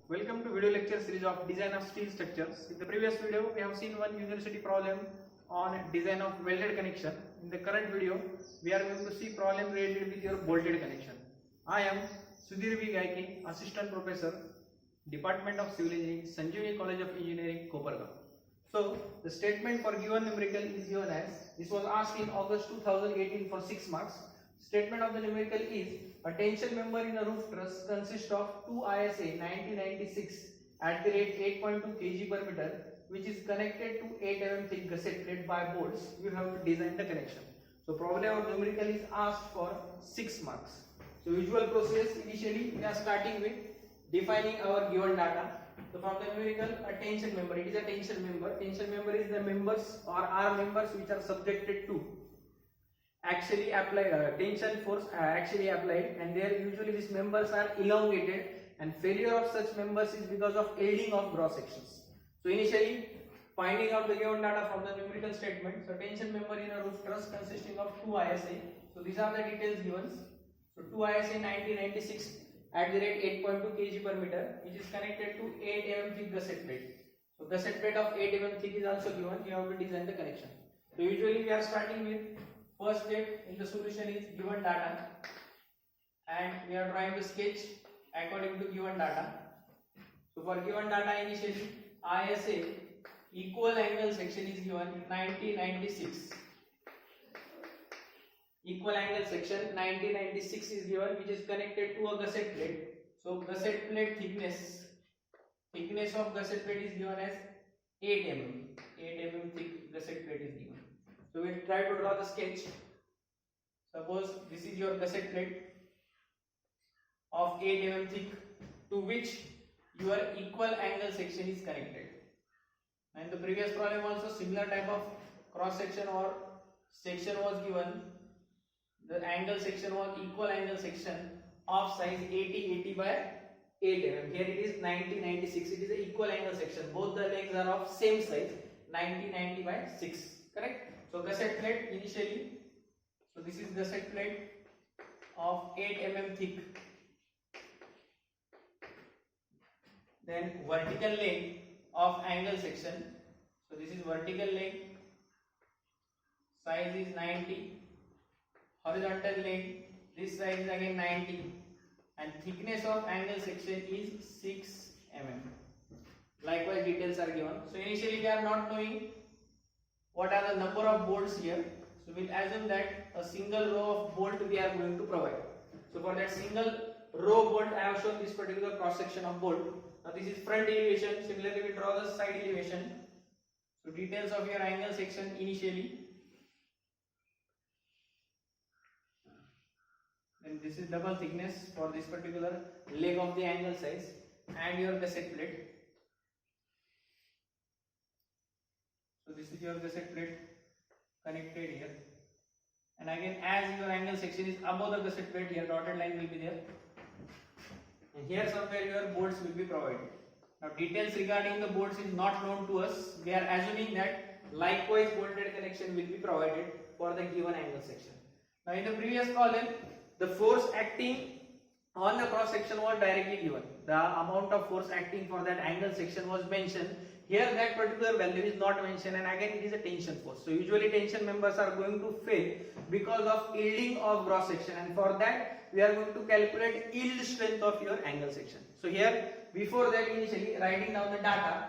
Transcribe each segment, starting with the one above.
Welcome to video lecture series of design of steel structures. In the previous video, we have seen one university problem on design of welded connection. In the current video, we are going to see problem related with your bolted connection. I am Sudhir V. Gaike, Assistant Professor, Department of Civil Engineering, Sanjeevani College of Engineering, Kopargaon. So, the statement for given numerical is given as, this was asked in August 2018 for 6 marks. Statement of the numerical is, a tension member in a roof truss consists of 2 ISA 1996 at the rate 8.2 kg per meter, which is connected to 8 mm thick gusset plate by bolts. You have to design the connection. So problem of numerical is asked for 6 marks. So usual process, initially we are starting with defining our given data. So from the numerical, a tension member, it is a tension member. Tension member is the members or are members which are subjected to actually apply tension force actually applied, and there usually these members are elongated, and failure of such members is because of yielding of cross sections. So initially finding out the given data from the numerical statement. So tension member in a roof truss consisting of 2 ISA. So these are the details given. So 2 ISA 1996 at the rate 8.2 kg per meter, which is connected to 8 mm thick gusset plate. So gusset plate of 8 mm thick is also given. You have to design the connection. So usually we are starting with first step in the solution is given data, and we are trying to sketch according to given data. So for given data, initially ISA equal angle section is given 1996. Equal angle section 1996 is given, which is connected to a gusset plate. So gusset plate thickness of gusset plate is given as 8 mm. 8 mm thick gusset plate is given. So we will try to draw the sketch. Suppose this is your gusset plate of 8 mm thick, to which your equal angle section is connected. And the previous problem also similar type of cross section or section was given. The angle section was equal angle section of size 80 by 8 mm. Here it is 90 It is an equal angle section. Both the legs are of same size, 90 by 6. Correct? So gusset plate initially, so this is gusset plate of 8 mm thick. Then vertical length of angle section. So this is vertical length, size is 90. Horizontal length, this size is again 90. And thickness of angle section is 6 mm. Likewise details are given. So initially we are not knowing what are the number of bolts here. So we will assume that a single row of bolt we are going to provide. So for that single row bolt, I have shown this particular cross section of bolt. Now this is front elevation. Similarly, we draw the side elevation. So details of your angle section initially. Then this is double thickness for this particular leg of the angle size and your gusset plate. So this is your gusset plate connected here, and again as your angle section is above the gusset plate, here dotted line will be there, and here somewhere your bolts will be provided. Now details regarding the bolts is not known to us. We are assuming that likewise bolted connection will be provided for the given angle section. Now in the previous problem, the force acting on the cross section was directly given. The amount of force acting for that angle section was mentioned. Here that particular value is not mentioned, and again it is a tension force. So usually tension members are going to fail because of yielding of cross section, and for that we are going to calculate yield strength of your angle section. So here before that, initially writing down the data.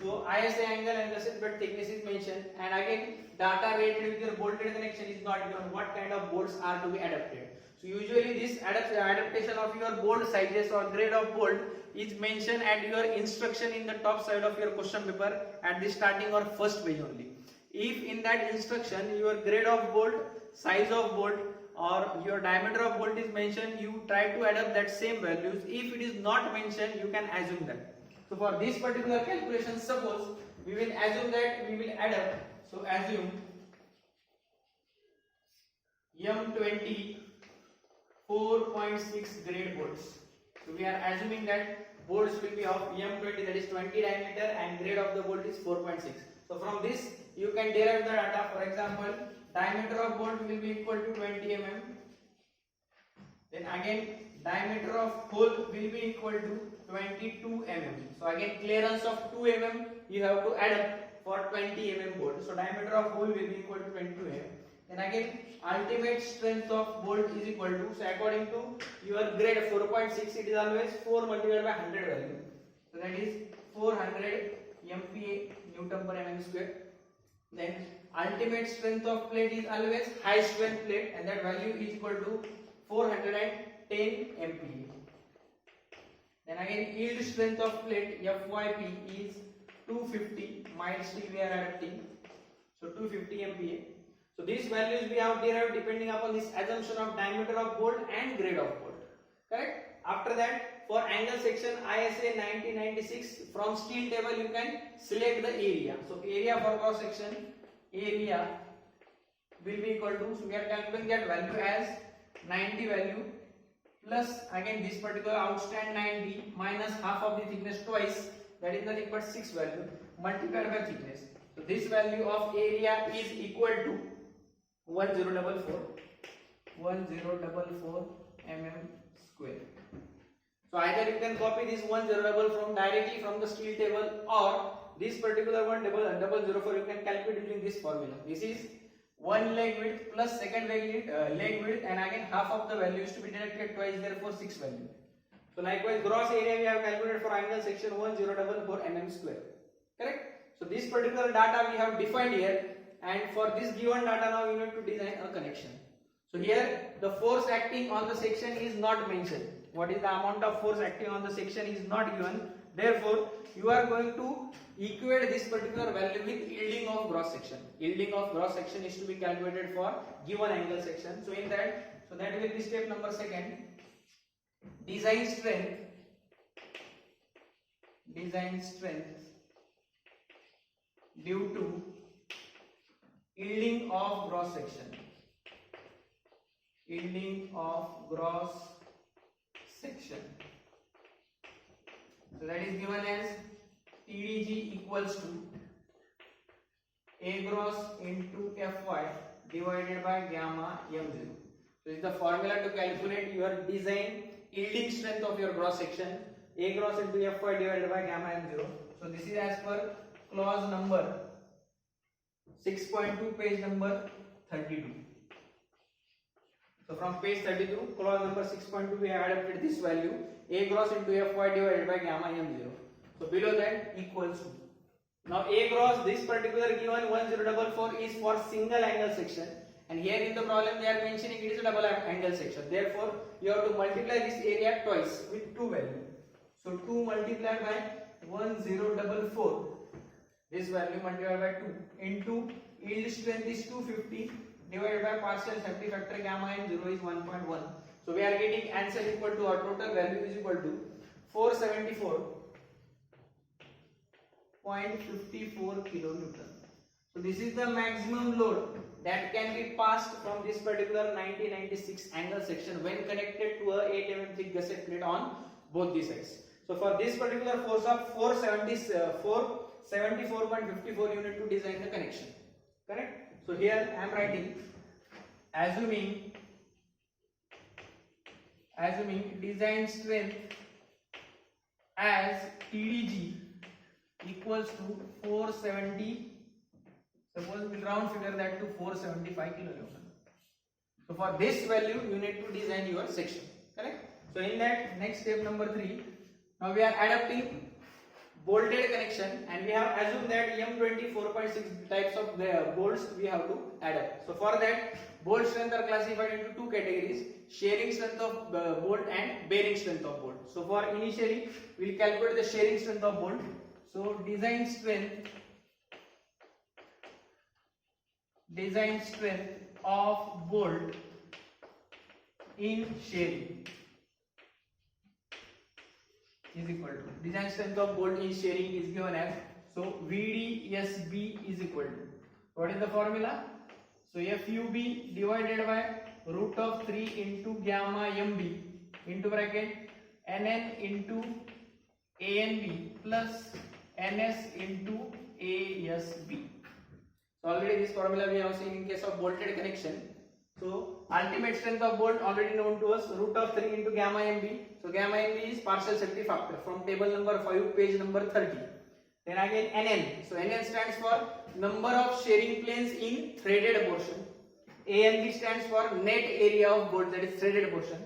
So ISA angle and gusset plate thickness is mentioned, and again data related with your bolted connection is not given. What kind of bolts are to be adapted? So usually this adaptation of your bolt sizes or grade of bolt is mentioned at your instruction in the top side of your question paper at the starting or first page only. If in that instruction your grade of bolt, size of bolt or your diameter of bolt is mentioned, you try to adapt that same values. If it is not mentioned, you can assume that. So for this particular calculation, suppose we will assume that we will adapt. So assume M20 4.6 grade bolts. So we are assuming that bolts will be of M20, that is 20 diameter, and grade of the bolt is 4.6. So from this you can derive the data. For example, diameter of bolt will be equal to 20 mm. Then again diameter of hole will be equal to 22 mm. So again clearance of 2 mm you have to add up for 20 mm bolt. So diameter of hole will be equal to 22 mm. Then again ultimate strength of bolt is equal to, so according to your grade 4.6 it is always 4 multiplied by 100 value. So that is 400 MPa Newton per mm square. Then ultimate strength of plate is always high strength plate and that value is equal to 410 MPa. Then again yield strength of plate FYP is 250, mild steel we are adapting, so 250 MPa. So these values we have derived depending upon this assumption of diameter of bolt and grade of bolt, correct? After that, for angle section ISA 1996, from steel table you can select the area. So area for cross section, area will be equal to, so we are calculating that value as 90 value plus again this particular outstand 90 minus half of the thickness twice, that is nothing but 6 value multiplied by thickness. So this value of area is equal to 1044 mm square. So either you can copy this 1044 from directly from the steel table, or this particular one 1004 you can calculate using this formula. This is one leg width plus second leg width, and again half of the value is to be deducted twice, therefore 6 value. So likewise gross area we have calculated for angle section 1044 mm square, correct? So this particular data we have defined here, and for this given data now you need to design a connection. So here the force acting on the section is not mentioned. What is the amount of force acting on the section is not given. Therefore you are going to equate this particular value with yielding of gross section. Yielding of gross section is to be calculated for given angle section. So in that, so that will be step number 2. Design strength due to yielding of gross section. Yielding of gross section. So that is given as TDG equals to A gross into Fy divided by gamma m0. So this is the formula to calculate your design yielding strength of your gross section. A gross into Fy divided by gamma m0. So this is as per clause number 6.2, page number 32. So from page 32, clause number 6.2, we have adapted this value, A gross into Fy divided by gamma m0. So below that equals to. Now A gross, this particular given 1044 is for single angle section, and here in the problem they are mentioning it is a double angle section. Therefore you have to multiply this area twice with 2 value. So 2 multiplied by 1044, this value multiplied by 2 into yield strength is 250 divided by partial safety factor gamma m0 is 1.1. So we are getting answer equal to, our total value is equal to 474.54 kilonewton. So this is the maximum load that can be passed from this particular 1996 angle section when connected to a 8 mm thick gusset plate on both the sides. So for this particular force of 474.54 you need to design the connection, correct? So here I am writing assuming design strength as TDG equals to 470, suppose we round figure that to 475 kilonewton. So for this value you need to design your section, correct? So in that, next step number 3, now we are adapting bolted connection, and we have assumed that M24.6 types of bolts we have to adapt. So for that, bolt strength are classified into 2 categories: shearing strength of bolt and bearing strength of bolt. So for initially we will calculate the shearing strength of bolt. So design strength of bolt in shearing is equal to, design strength of bolt in shearing is given as, so VDSB is equal to, what is the formula? So FUB divided by root of 3 into gamma MB into bracket NN into ANB plus NS into ASB. So already this formula we have seen in case of bolted connection. So ultimate strength of bolt already known to us, root of 3 into gamma mb. So gamma mb is partial safety factor from table number 5, page number 30. Then again NN. So NN stands for number of shearing planes in threaded portion. ANB stands for net area of bolt, that is threaded portion.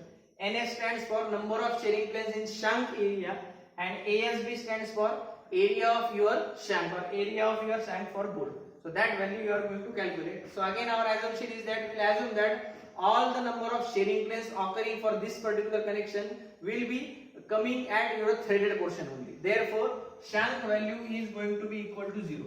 NS stands for number of shearing planes in shank area, and ASB stands for area of your shank or area of your shank for bolt. So that value you are going to calculate. So again our assumption is that we will assume that all the number of shearing planes occurring for this particular connection will be coming at your threaded portion only. Therefore shank value is going to be equal to 0.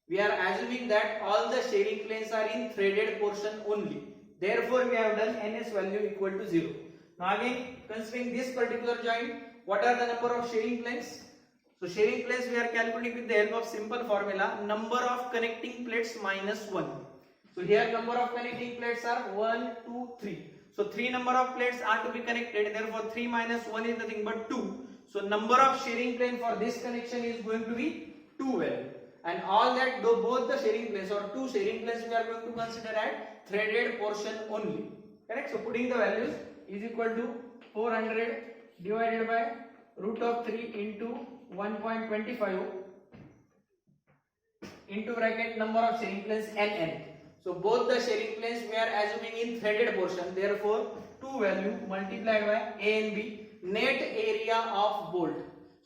We are assuming that all the shearing planes are in threaded portion only. Therefore we have done NS value equal to 0. Now again, considering this particular joint, what are the number of shearing planes? So shearing planes we are calculating with the help of simple formula, number of connecting plates minus 1. So here number of connecting plates are 1, 2, 3. So 3 number of plates are to be connected, therefore 3 minus 1 is nothing but 2. So number of shearing plane for this connection is going to be 2 value. And all that, though both the shearing planes or 2 shearing planes we are going to consider at threaded portion only. Correct? So putting the values is equal to 400 divided by root of 3 into 1.25 into bracket number of shearing planes NN. So both the shearing planes we are assuming in threaded portion. Therefore 2 value multiplied by A and B, net area of bolt.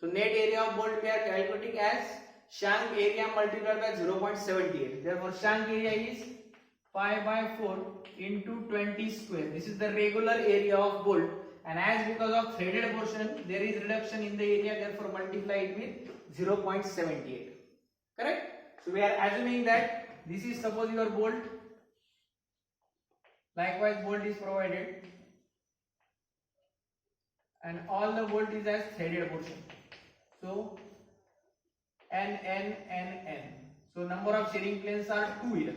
So net area of bolt we are calculating as shank area multiplied by 0.78. Therefore shank area is 5 by 4 into 20 square. This is the regular area of bolt, and as because of threaded portion there is reduction in the area, therefore multiply it with 0.78. Correct? So we are assuming that this is suppose your bolt. Likewise bolt is provided and all the bolt is as threaded portion. So N. So number of shearing planes are 2 here,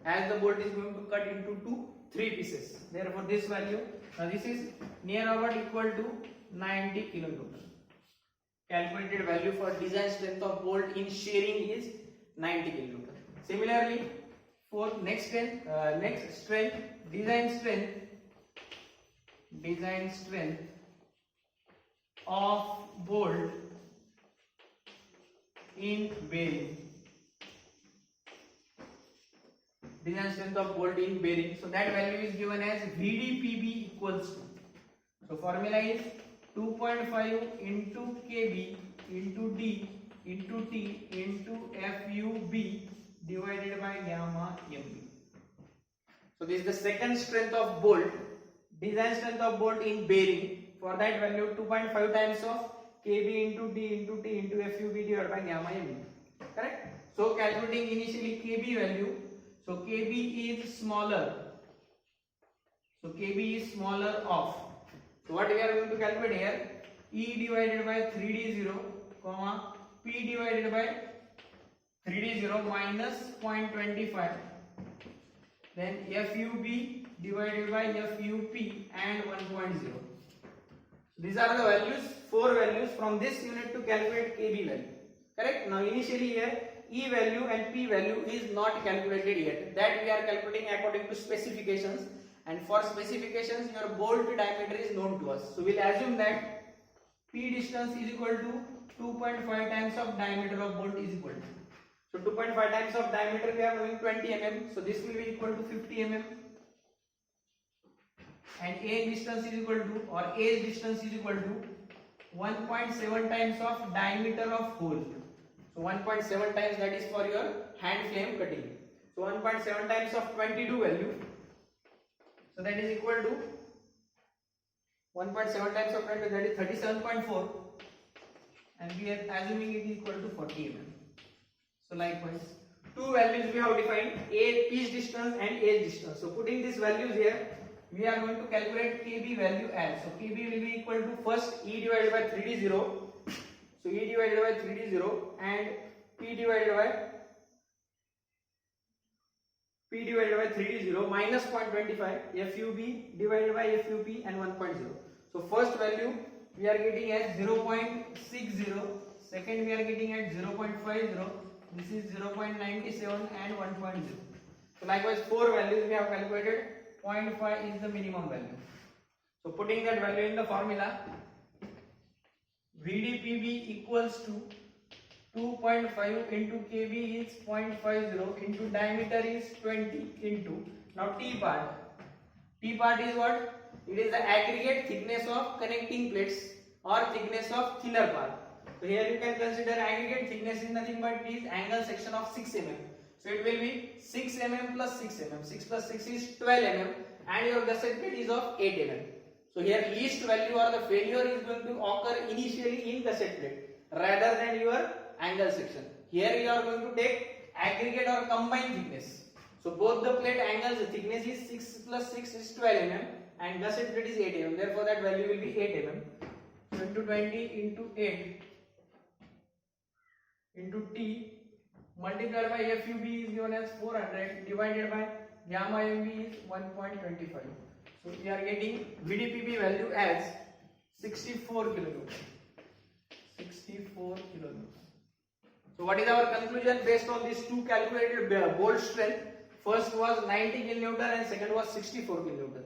as the bolt is going to cut into 3 pieces. Therefore this value, now this is near about equal to 90 kilonewton. Calculated value for design strength of bolt in shearing is 90 kilonewton. Similarly for next strength, design strength of bolt in bearing. Design strength of bolt in bearing. So that value is given as VDPB equals to. So formula is 2.5 into KB into D into T into FUB divided by gamma MB. So this is the second strength of bolt. Design strength of bolt in bearing. For that value 2.5 times of KB into D into T into FUB divided by gamma MB. Correct? So calculating initially KB value. So KB is smaller. So KB is smaller of. So what we are going to calculate here? E divided by 3D0, comma P divided by 3D0 minus 0.25. Then FUB divided by FUP and 1.0. These are the values, 4 values. From this you need to calculate KB value. Correct? Now initially here E value and P value is not calculated yet. That we are calculating according to specifications, and for specifications your bolt diameter is known to us. So we will assume that P distance is equal to 2.5 times of diameter of bolt is equal to. So 2.5 times of diameter we are knowing 20 mm. So this will be equal to 50 mm. And A distance is equal to, or A distance is equal to 1.7 times of diameter of hole. So 1.7 times, that is for your hand flame cutting. So 1.7 times of 22 value. So that is equal to 1.7 times of 22, that is 37.4. And we are assuming it is equal to 40 mm. So likewise, 2 values we have defined, A pitch distance and A distance. So putting these values here, we are going to calculate KB value as. So KB will be equal to first E divided by 3D0. So E divided by 3D0 and P divided by 3D0 minus 0.25, FUB divided by FUP and 1.0. So first value we are getting as 0.60, second we are getting at 0.50, this is 0.97 and 1.0. So likewise 4 values we have calculated. 0.5 is the minimum value. So putting that value in the formula, VDPB equals to 2.5 into KB is 0.50 into diameter is 20 into, now T part. T part is what? It is the aggregate thickness of connecting plates or thickness of thinner part. So here you can consider aggregate thickness is nothing but is angle section of 6 mm. So it will be 6 mm plus 6 mm. 6 plus 6 is 12 mm and your gusset plate is of 8 mm. So here least value or the failure is going to occur initially in gusset plate rather than your angle section. Here you are going to take aggregate or combined thickness. So both the plate angles, the thickness is 6 plus 6 is 12 mm and gusset plate is 8 mm. Therefore that value will be 8 mm. So into 20 into 8 into T multiplied by FUB is given as 400 divided by gamma MB is 1.25. So we are getting VDPB value as 64 kilonewton. 64 kilonewton. So what is our conclusion based on these two calculated bolt strength? First was 90 kilonewton and second was 64 kilonewton.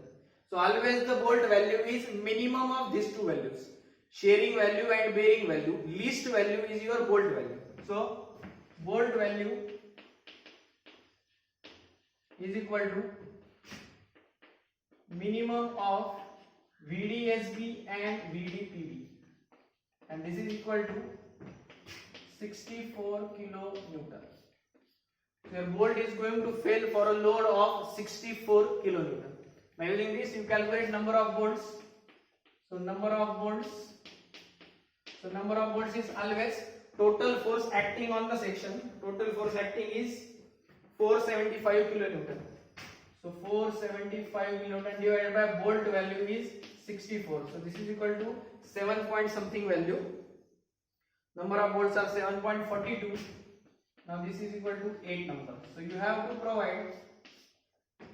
So always the bolt value is minimum of these two values. Shearing value and bearing value. Least value is your bolt value. So bolt value is equal to minimum of VDSB and VDPB, and this is equal to 64 kilonewton. So your bolt is going to fail for a load of 64 kilonewton. By using this you calculate number of bolts. So number of bolts is always total force acting on the section. Total force acting is 475 kilonewton. So 475 kilonewton divided by bolt value is 64. So this is equal to 7 point something value. Number of bolts are 7.42. Now this is equal to 8 number. So you have to provide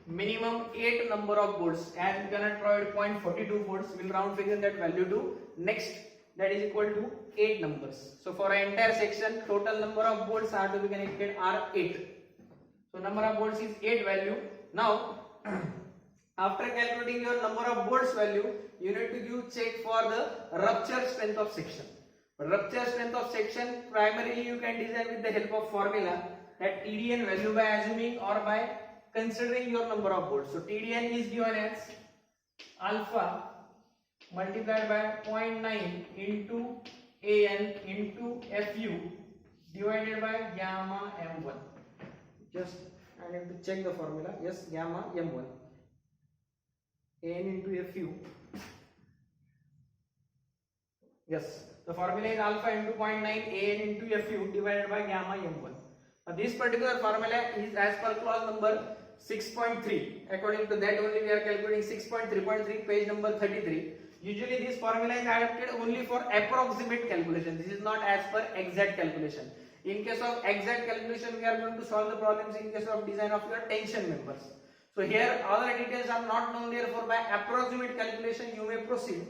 minimum 8 number of bolts. As you cannot provide 0.42 bolts, we will round figure that value to next, that is equal to 8 numbers. So for an entire section, total number of bolts are to be connected are 8. So number of bolts is 8 value. Now after calculating your number of bolts value, you need to give check for the rupture strength of section. Rupture strength of section primarily you can design with the help of formula, that TDN value by assuming or by considering your number of bolts. So TDN is given as alpha multiplied by 0.9 into AN into FU divided by gamma M1. Just I need to check the formula. Yes, gamma M1. AN into FU. Yes, the formula is alpha into 0.9 AN into FU divided by gamma M1. Now this particular formula is as per clause number 6.3. According to that only we are calculating 6.3.3, page number 33. Usually this formula is adapted only for approximate calculation. This is not as per exact calculation. In case of exact calculation, we are going to solve the problems in case of design of your tension members. So here all the details are not known, therefore by approximate calculation you may proceed.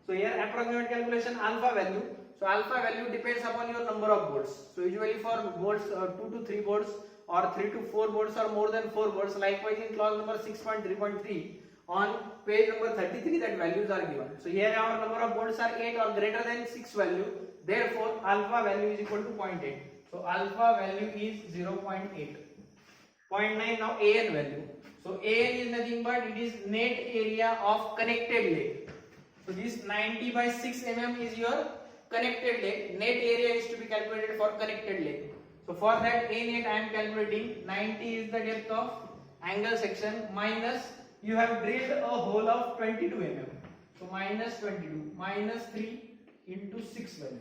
So here approximate calculation alpha value. So alpha value depends upon your number of bolts. So usually for bolts 2 to 3 bolts or 3 to 4 bolts or more than 4 bolts. Likewise in clause number 6.3.3 on page number 33 that values are given. So here our number of bolts are 8 or greater than 6 value. Therefore alpha value is equal to 0.8. So alpha value is 0.8. 0.9 now AN value. So AN is nothing but it is net area of connected leg. So this 90 by 6 mm is your connected leg. Net area is to be calculated for connected leg. So for that A net I am calculating 90 is the depth of angle section minus you have drilled a hole of 22 mm. So minus 22 minus 3 into 6 value.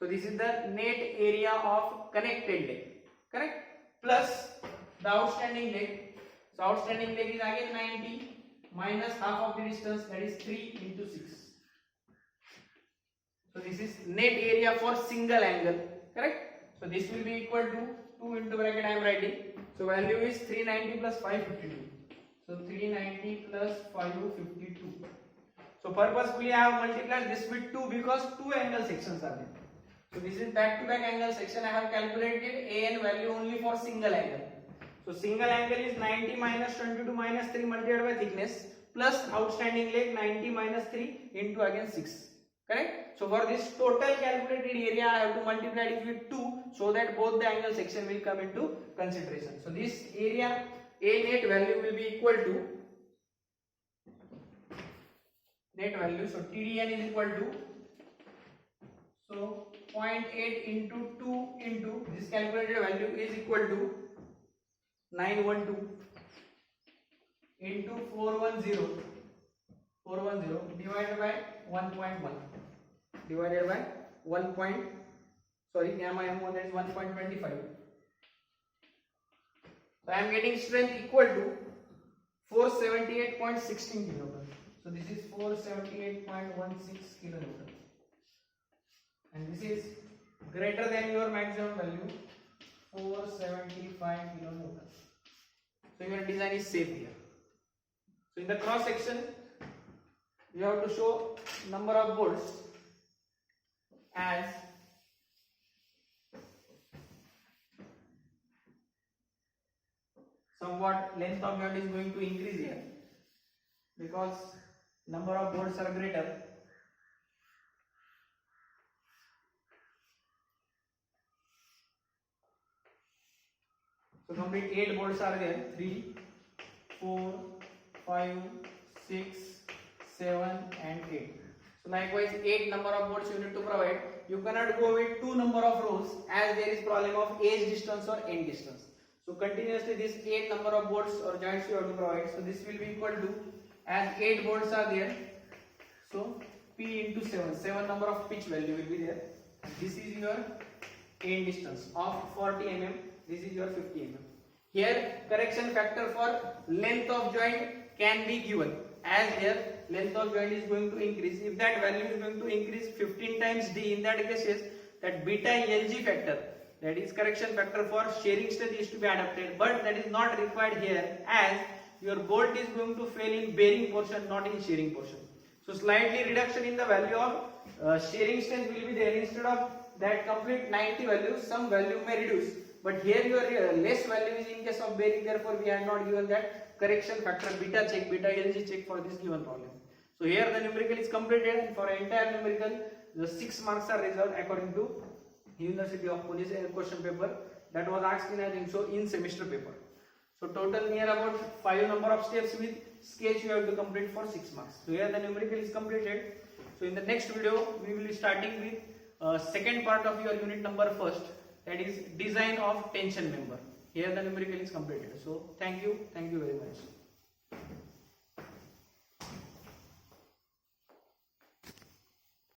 So this is the net area of connected leg, correct? Plus the outstanding leg. So outstanding leg is again 90 minus half of the distance, that is 3 into 6. So this is net area for single angle, correct? So this will be equal to 2 into bracket I am writing. So value is 390 plus 552. So 390 plus 552. So purposefully I have multiplied this with 2 because 2 angle sections are there. So this is back to back angle section. I have calculated AN value only for single angle. So single angle is 90 minus 22 minus 3 multiplied by thickness plus outstanding leg 90 minus 3 into again 6. Correct? So for this total calculated area, I have to multiply it with 2 so that both the angle section will come into consideration. So this area A net value will be equal to net value. So TDN is equal to 0.8 into 2 into this calculated value is equal to 912 into 410 divided by 1.1 divided by 1. Gamma m1 that is 1.25. So I am getting strength equal to 478.16 kilonewton. So this is 478.16 kilonewton, and this is greater than your maximum value 475 kilonewton. So your design is safe here. So in the cross section, you have to show number of bolts as somewhat length of joint is going to increase here because number of bolts are greater. So complete 8 bolts are there, 3, 4, 5, 6, 7 and 8. So likewise 8 number of bolts you need to provide. You cannot go with 2 number of rows as there is problem of edge distance or end distance. So continuously this 8 number of bolts or joints you have to provide. So this will be equal to, as 8 bolts are there, so P into 7 number of pitch value will be there. This is your end distance of 40 mm. This is your 50 mm. Here correction factor for length of joint can be given, as here length of joint is going to increase. If that value is going to increase 15 times D, in that cases that beta LG factor, that is correction factor for shearing strength, is to be adapted, but that is not required here as your bolt is going to fail in bearing portion, not in shearing portion. So slightly reduction in the value of shearing strength will be there. Instead of that complete 90 value, some value may reduce. But here your less value is in case of bearing, therefore we have not given that correction factor beta check, beta LG check for this given problem. So here the numerical is completed, and for entire numerical the 6 marks are reserved according to University of Pune question paper that was asked in, I think so, in semester paper. So total near about 5 number of steps with sketch you have to complete for 6 marks. So here the numerical is completed. So in the next video we will be starting with second part of your unit number first, that is design of tension member. Here the numerical is completed. So thank you very much.